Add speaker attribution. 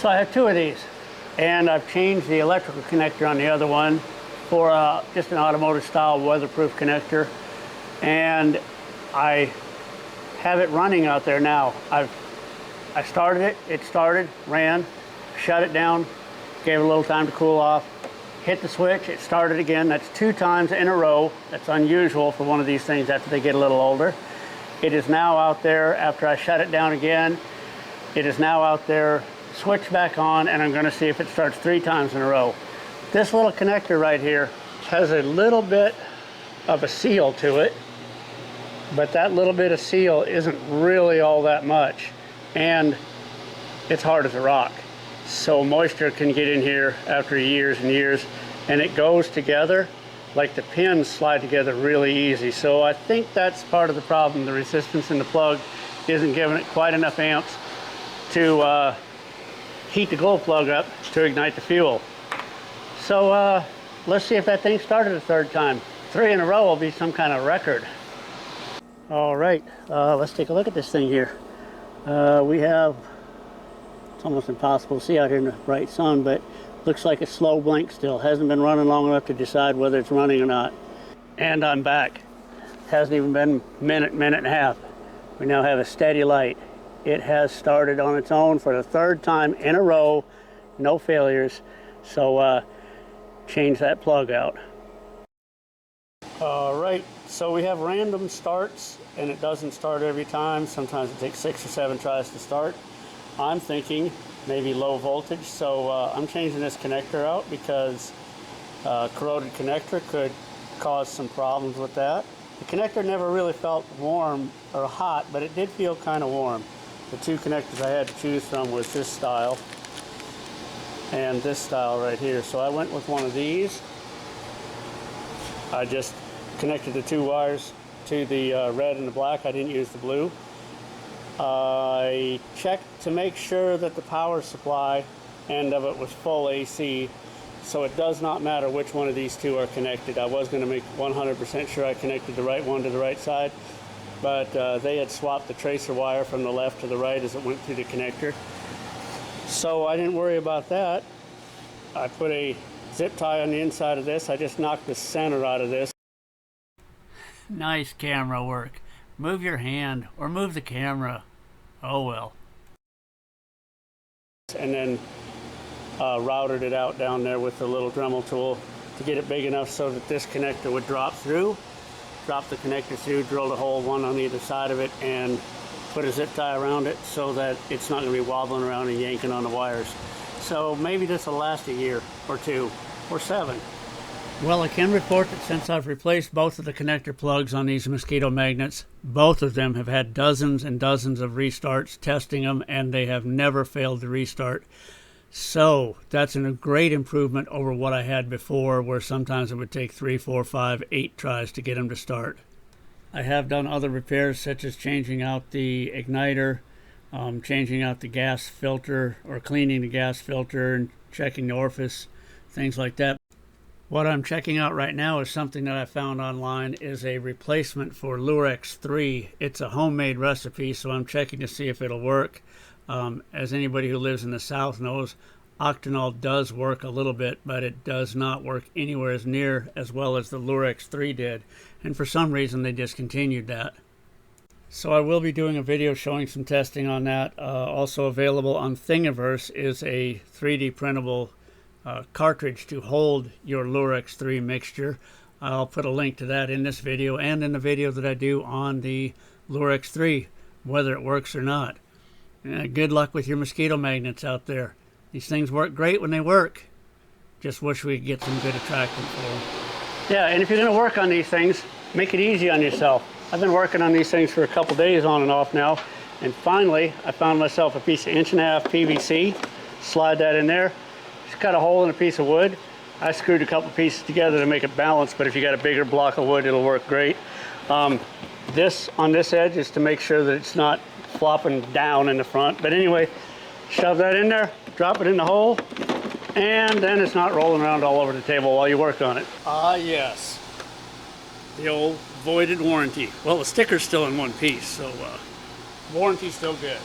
Speaker 1: So I have two of these, and I've changed the electrical connector on the other one for just an automotive style weatherproof connector, and I have it running out there now. I started it, it started, ran, shut it down, gave it a little time to cool off, hit the switch, it started again. That's 2 times in a row. That's unusual for one of these things after they get a little older. It is now out there after I shut it down again. It is now out there, switch back on, and I'm gonna see if it starts 3 times in a row. This little connector right here has a little bit of a seal to it, but that little bit of seal isn't really all that much, and it's hard as a rock. So moisture can get in here after years and years, and it goes together like the pins slide together really easy. So I think that's part of the problem. The resistance in the plug isn't giving it quite enough amps to heat the glow plug up to ignite the fuel. So let's see if that thing started a 3rd time. 3 in a row will be some kind of record. All right, let's take a look at this thing here. We have, it's almost impossible to see out here in the bright sun, but looks like a slow blink still. Hasn't been running long enough to decide whether it's running or not. And I'm back. Hasn't even been a minute and a half. We now have a steady light. It has started on its own for the 3rd time in a row, no failures. So change that plug out. All right, so we have random starts, and it doesn't start every time. Sometimes it takes 6 or 7 tries to start. I'm thinking maybe low voltage, so I'm changing this connector out because corroded connector could cause some problems with that. The connector never really felt warm or hot, but it did feel kind of warm. The 2 connectors I had to choose from was this style and this style right here. So I went with one of these. I just connected the 2 wires to the red and the black. I didn't use the blue. I checked to make sure that the power supply end of it was full AC, so it does not matter which one of these 2 are connected. I was going to make 100% sure I connected the right one to the right side, but they had swapped the tracer wire from the left to the right as it went through the connector. So I didn't worry about that. I put a zip tie on the inside of this. I just knocked the center out of this. Nice camera work. Move your hand or move the camera. Oh well. And then routed it out down there with the little Dremel tool to get it big enough so that this connector would drop through. Drop the connector through, drilled a hole, one on either side of it, and put a zip tie around it so that it's not going to be wobbling around and yanking on the wires. So maybe this will last a year or 2 or 7. Well, I can report that since I've replaced both of the connector plugs on these Mosquito magnets, both of them have had dozens and dozens of restarts testing them, and they have never failed to restart. So that's a great improvement over what I had before, where sometimes it would take 3, 4, 5, 8 tries to get them to start. I have done other repairs, such as changing out the igniter, changing out the gas filter, or cleaning the gas filter and checking the orifice, things like that. What I'm checking out right now is something that I found online, is a replacement for Lurex 3. It's a homemade recipe, so I'm checking to see if it'll work. As anybody who lives in the South knows, Octenol does work a little bit, but it does not work anywhere as near as well as the Lurex 3 did. And for some reason, they discontinued that. So I will be doing a video showing some testing on that. Also available on Thingiverse is a 3D printable cartridge to hold your Lurex 3 mixture. I'll put a link to that in this video and in the video that I do on the Lurex 3, whether it works or not. Good luck with your mosquito magnets out there. These things work great when they work. Just wish we could get some good attractant for them. Yeah, and if you're going to work on these things, make it easy on yourself. I've been working on these things for a couple days on and off now, and finally I found myself a piece of 1.5" PVC. Slide that in there. Just cut a hole in a piece of wood. I screwed a couple pieces together to make it balance, but if you got a bigger block of wood, it'll work great. This on this edge is to make sure that it's not flopping down in the front. But anyway, shove that in there, drop it in the hole, and then it's not rolling around all over the table while you work on it. Ah, yes. The old voided warranty. Well, the sticker's still in one piece, so warranty's still good.